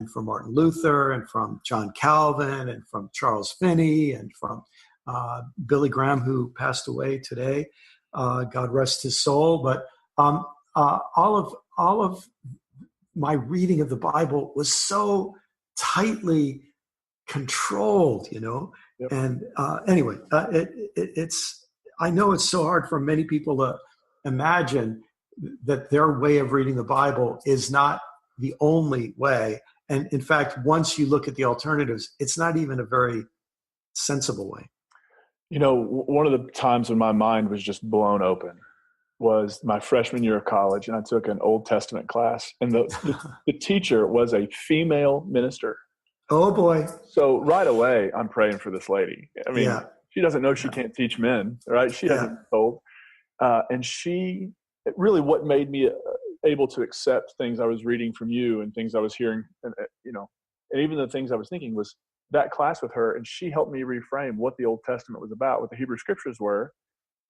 and from Martin Luther and from John Calvin and from Charles Finney and from Billy Graham, who passed away today. God rest his soul. But all of my reading of the Bible was so tightly controlled, Yep. And anyway, it's. I know it's so hard for many people to imagine that their way of reading the Bible is not the only way. And in fact, once you look at the alternatives, it's not even a very sensible way. One of the times when my mind was just blown open was my freshman year of college, and I took an Old Testament class, and the teacher was a female minister. Oh boy. So right away, I'm praying for this lady. I mean, yeah. She doesn't know she can't teach men, right? She hasn't been told. And really what made me able to accept things I was reading from you and things I was hearing, and even the things I was thinking was that class with her. And she helped me reframe what the Old Testament was about, what the Hebrew scriptures were.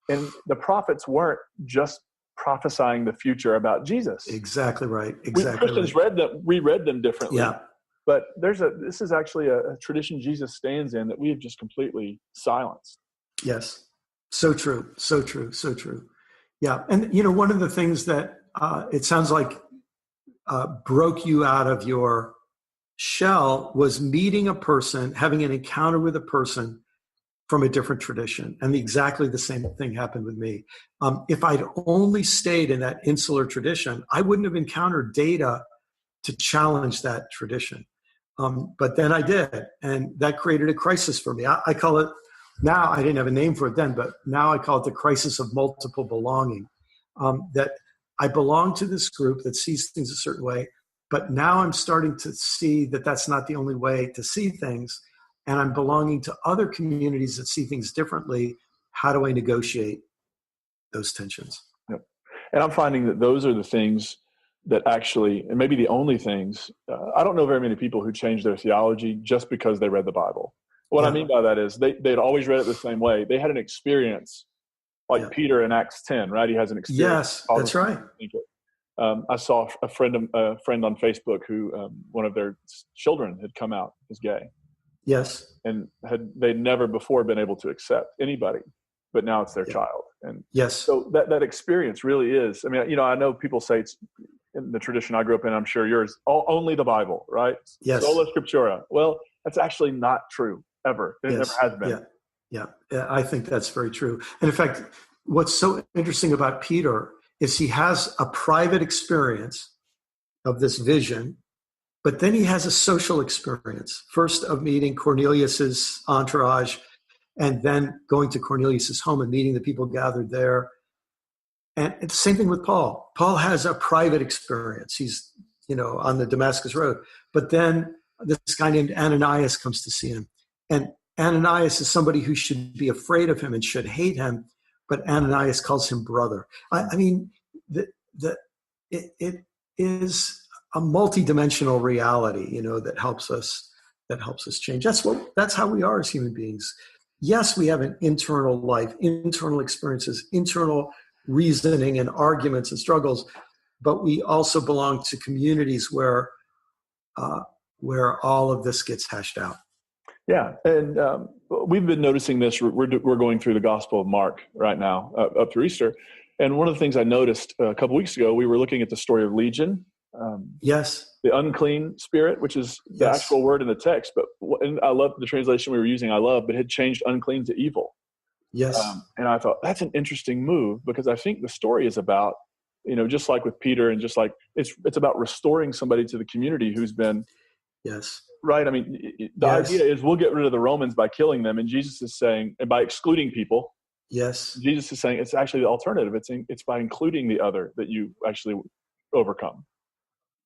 And the prophets weren't just prophesying the future about Jesus. Exactly right. Exactly. Christians reread them differently. Yeah. But this is actually a tradition Jesus stands in that we have just completely silenced. Yes. So true. So true. So true. Yeah. And, one of the things that it sounds like broke you out of your shell was meeting a person, having an encounter with a person from a different tradition. And exactly the same thing happened with me. If I'd only stayed in that insular tradition, I wouldn't have encountered data to challenge that tradition. But then I did, and that created a crisis for me. I call it, now I didn't have a name for it then, but now I call it the crisis of multiple belonging. That I belong to this group that sees things a certain way, but now I'm starting to see that that's not the only way to see things, and I'm belonging to other communities that see things differently. How do I negotiate those tensions? Yep. And I'm finding that those are the things that actually, and maybe the only things, I don't know very many people who change their theology just because they read the Bible. What I mean by that is they'd always read it the same way. They had an experience like Peter in Acts 10, right? He has an experience. Yes, that's right. I saw a friend on Facebook who one of their children had come out as gay. Yes. And they'd never before been able to accept anybody, but now it's their child. And yes. So that experience really is, I mean, I know people say it's, in the tradition I grew up in, I'm sure yours, only the Bible, right? Yes. Sola Scriptura. Well, that's actually not true ever. It never has been. Yeah, I think that's very true. And in fact, what's so interesting about Peter is he has a private experience of this vision, but then he has a social experience, first of meeting Cornelius's entourage, and then going to Cornelius's home and meeting the people gathered there. And it's the same thing with Paul. Paul has a private experience. He's, on the Damascus Road. But then this guy named Ananias comes to see him. And Ananias is somebody who should be afraid of him and should hate him. But Ananias calls him brother. I mean, it is a multidimensional reality, that helps us change. That's how we are as human beings. Yes, we have an internal life, internal experiences, internal reasoning and arguments and struggles, but we also belong to communities where all of this gets hashed out. Yeah, and we've been noticing this. We're going through the Gospel of Mark right now, up through Easter. And one of the things I noticed a couple weeks ago, we were looking at the story of Legion. Yes. The unclean spirit, which is the actual word in the text. And I love the translation we were using, but it had changed unclean to evil. Yes. And I thought that's an interesting move, because I think the story is about, just like with Peter, and just like it's about restoring somebody to the community who's been, right. I mean, the idea is we'll get rid of the Romans by killing them. And Jesus is saying, and by excluding people, Jesus is saying it's actually the alternative. It's by including the other that you actually overcome.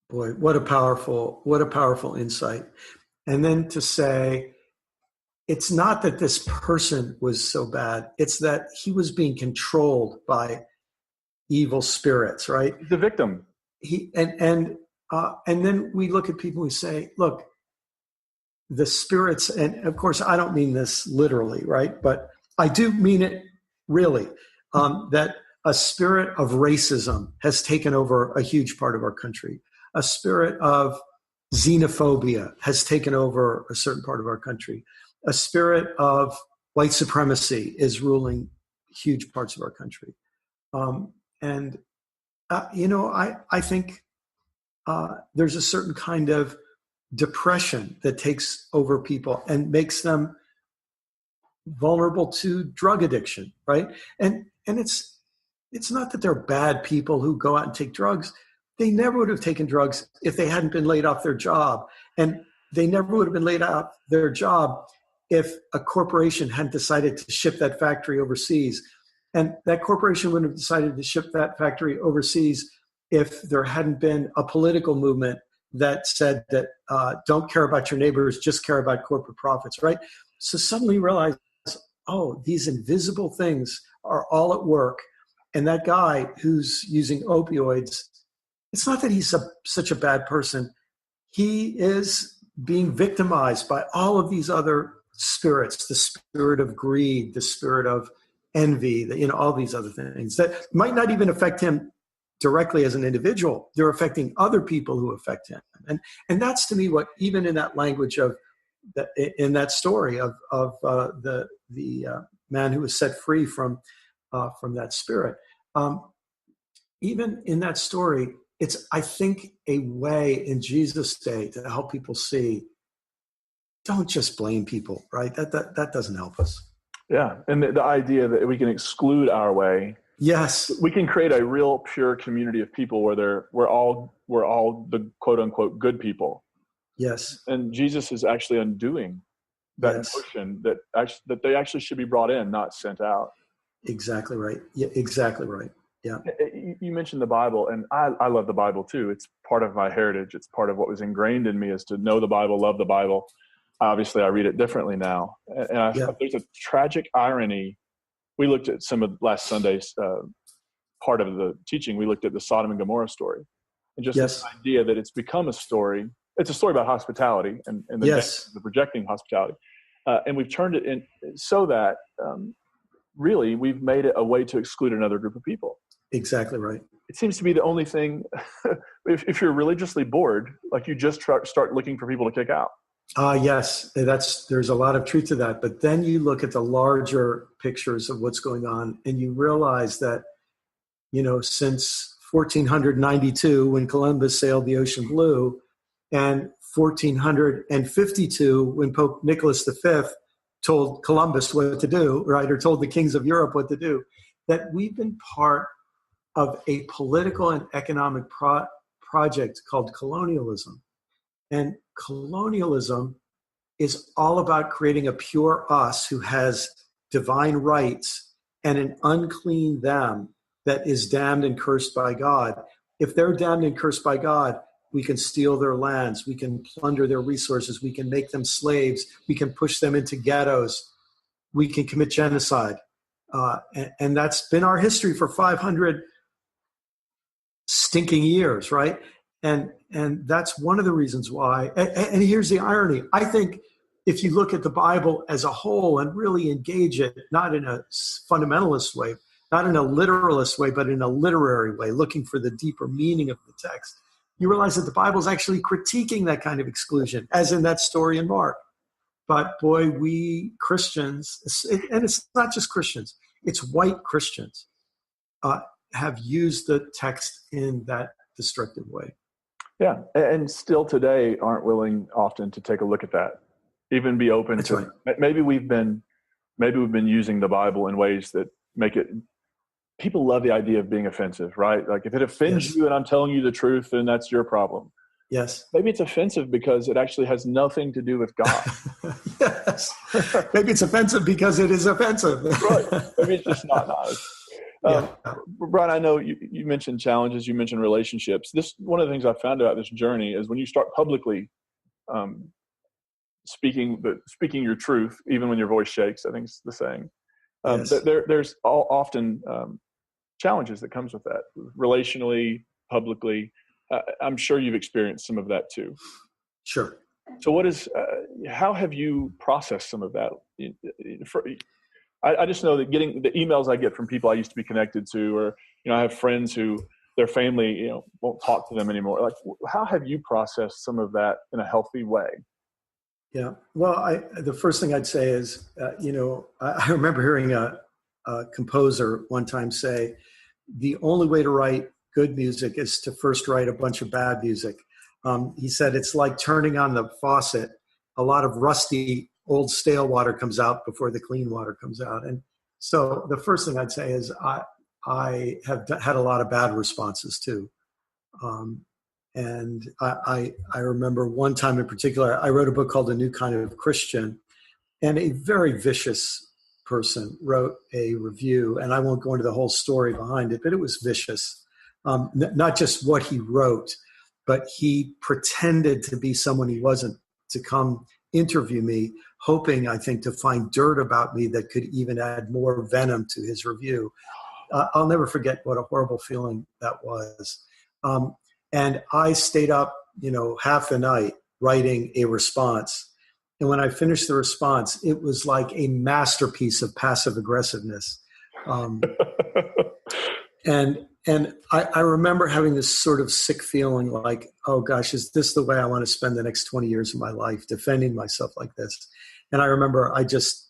Boy, what a powerful insight. And then to say, it's not that this person was so bad. It's that he was being controlled by evil spirits, right? The victim. And then we look at people and say, look, the spirits, and of course, I don't mean this literally, right? But I do mean it really, that a spirit of racism has taken over a huge part of our country. A spirit of xenophobia has taken over a certain part of our country. A spirit of white supremacy is ruling huge parts of our country. And I think there's a certain kind of depression that takes over people and makes them vulnerable to drug addiction, right? And it's not that they're bad people who go out and take drugs. They never would have taken drugs if they hadn't been laid off their job. And they never would have been laid off their job if a corporation hadn't decided to ship that factory overseas. And that corporation wouldn't have decided to ship that factory overseas if there hadn't been a political movement that said that don't care about your neighbors, just care about corporate profits, right? So suddenly you realize, oh, these invisible things are all at work. And that guy who's using opioids, it's not that he's such a bad person. He is being victimized by all of these other spirits, the spirit of greed, the spirit of envy, all these other things that might not even affect him directly as an individual. They're affecting other people who affect him. And that's to me what, even in that language of, in that story of the man who was set free from that spirit, even in that story, it's, I think, a way in Jesus' day to help people see, don't just blame people, right? That doesn't help us. Yeah, and the idea that we can exclude our way. Yes, we can create a real pure community of people where we're all the quote unquote good people. Yes, and Jesus is actually undoing that notion that they actually should be brought in, not sent out. Exactly right. Yeah, exactly right. Yeah. You mentioned the Bible, and I love the Bible too. It's part of my heritage. It's part of what was ingrained in me, is to know the Bible, love the Bible. Obviously, I read it differently now. And there's a tragic irony. We looked at some of last Sunday's part of the teaching. We looked at the Sodom and Gomorrah story. And just this idea that it's become a story. It's a story about hospitality and the projecting hospitality. And we've turned it in so that really we've made it a way to exclude another group of people. Exactly right. It seems to be the only thing, if you're religiously bored, like you just start looking for people to kick out. Yes, there's a lot of truth to that. But then you look at the larger pictures of what's going on, and you realize that, since 1492, when Columbus sailed the ocean blue, and 1452, when Pope Nicholas V told Columbus what to do, right, or told the kings of Europe what to do, that we've been part of a political and economic project called colonialism. And colonialism is all about creating a pure us who has divine rights and an unclean them that is damned and cursed by God. If they're damned and cursed by God, we can steal their lands, we can plunder their resources, we can make them slaves, we can push them into ghettos, we can commit genocide. And that's been our history for 500 stinking years, right? And that's one of the reasons why. And here's the irony. I think if you look at the Bible as a whole and really engage it, not in a fundamentalist way, not in a literalist way, but in a literary way, looking for the deeper meaning of the text, you realize that the Bible is actually critiquing that kind of exclusion, as in that story in Mark. But boy, we Christians, and it's not just Christians, it's white Christians, have used the text in that destructive way. Yeah, and still today aren't willing often to take a look at that, even be open That's to. Right. Maybe we've been using the Bible in ways that make it. People love the idea of being offensive, right? Like if it offends you and I'm telling you the truth, then that's your problem. Yes. Maybe it's offensive because it actually has nothing to do with God. Yes. Maybe it's offensive because it is offensive. Right. Maybe it's just not nice. Brian, I know you mentioned challenges, you mentioned relationships. One of the things I found about this journey is when you start publicly speaking your truth, even when your voice shakes, I think it's the saying. There's often challenges that comes with that, relationally, publicly. I'm sure you've experienced some of that too. Sure. So how have you processed some of that? I just know that getting the emails I get from people I used to be connected to, or, I have friends who their family, won't talk to them anymore. Like, how have you processed some of that in a healthy way? Yeah. Well, the first thing I'd say is, I remember hearing a composer one time say, the only way to write good music is to first write a bunch of bad music. He said, it's like turning on the faucet. A lot of rusty, old, stale water comes out before the clean water comes out. And so the first thing I'd say is I have had a lot of bad responses too. And I remember one time in particular, I wrote a book called A New Kind of Christian, and a very vicious person wrote a review, and I won't go into the whole story behind it, but it was vicious. Not just what he wrote, but he pretended to be someone he wasn't to come interview me, hoping, I think, to find dirt about me that could even add more venom to his review. I'll never forget what a horrible feeling that was. And I stayed up, half the night writing a response. And when I finished the response, it was like a masterpiece of passive aggressiveness. And I remember having this sort of sick feeling like, oh gosh, is this the way I want to spend the next 20 years of my life, defending myself like this? And I remember I just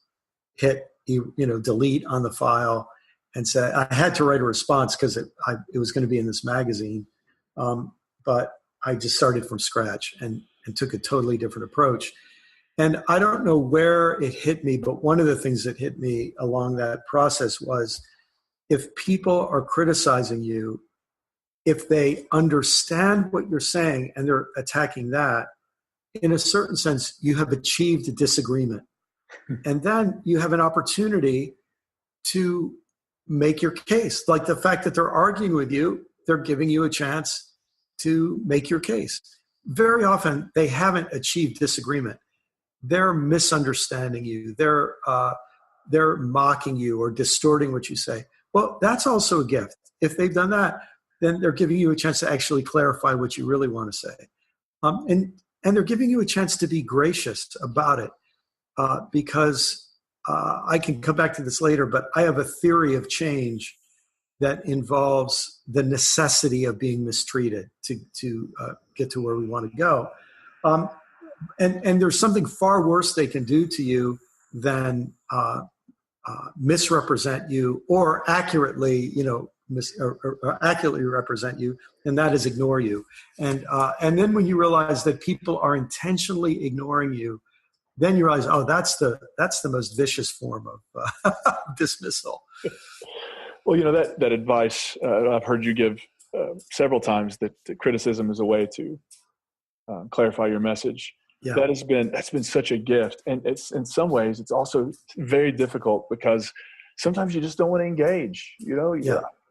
hit, delete on the file and said, I had to write a response because it was going to be in this magazine. But I just started from scratch and took a totally different approach. And I don't know where it hit me, but one of the things that hit me along that process was, if people are criticizing you, if they understand what you're saying and they're attacking that, in a certain sense, you have achieved a disagreement. And then you have an opportunity to make your case. Like the fact that they're arguing with you, they're giving you a chance to make your case. Very often, they haven't achieved disagreement. They're misunderstanding you. They're mocking you or distorting what you say. Well, that's also a gift. If they've done that, then they're giving you a chance to actually clarify what you really want to say. And they're giving you a chance to be gracious about it, because I can come back to this later, but I have a theory of change that involves the necessity of being mistreated to get to where we want to go. And there's something far worse they can do to you than misrepresent you or accurately, or accurately represent you, and that is ignore you. And then when you realize that people are intentionally ignoring you, then you realize, oh, that's the most vicious form of dismissal. Well, that advice I've heard you give several times, that criticism is a way to clarify your message. Yeah. That's been such a gift, and it's in some ways it's also very difficult because sometimes you just don't want to engage.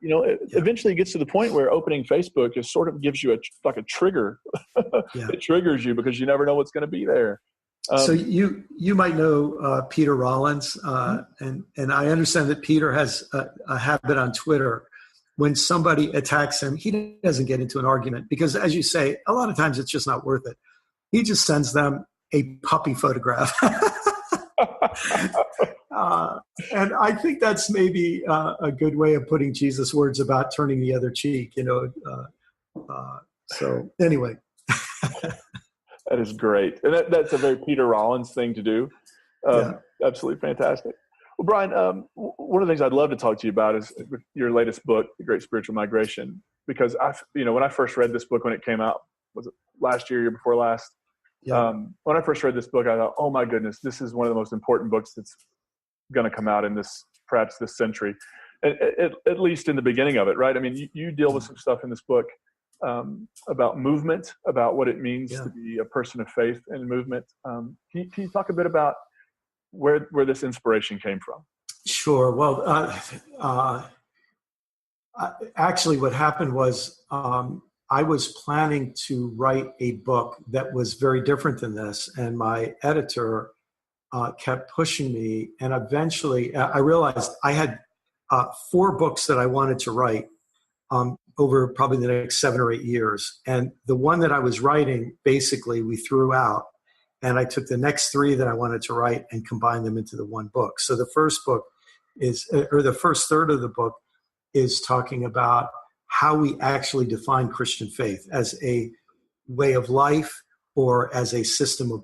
Eventually it gets to the point where opening Facebook just sort of gives you a trigger. Yeah. It triggers you because you never know what's going to be there. So you might know Peter Rollins, and I understand that Peter has a habit on Twitter. When somebody attacks him, he doesn't get into an argument because, as you say, a lot of times it's just not worth it. He just sends them a puppy photograph. And I think that's maybe a good way of putting Jesus' words about turning the other cheek, so anyway. That is great. And that's a very Peter Rollins thing to do. Absolutely fantastic. Well, Brian, one of the things I'd love to talk to you about is your latest book, The Great Spiritual Migration, because when I first read this book when it came out, was it last year before last? Yeah. When I first read this book, I thought, oh my goodness, this is one of the most important books that's going to come out in perhaps this century, at least in the beginning of it, right? I mean, you deal with some stuff in this book about movement, about what it means to be a person of faith and movement. Can you talk a bit about where this inspiration came from? Sure. Well, actually what happened was I was planning to write a book that was very different than this, and my editor kept pushing me, and eventually I realized I had 4 books that I wanted to write over probably the next 7 or 8 years. And the one that I was writing, basically, we threw out, and I took the next 3 that I wanted to write and combined them into the one book. So the first book the first third of the book is talking about how we actually define Christian faith as a way of life or as a system of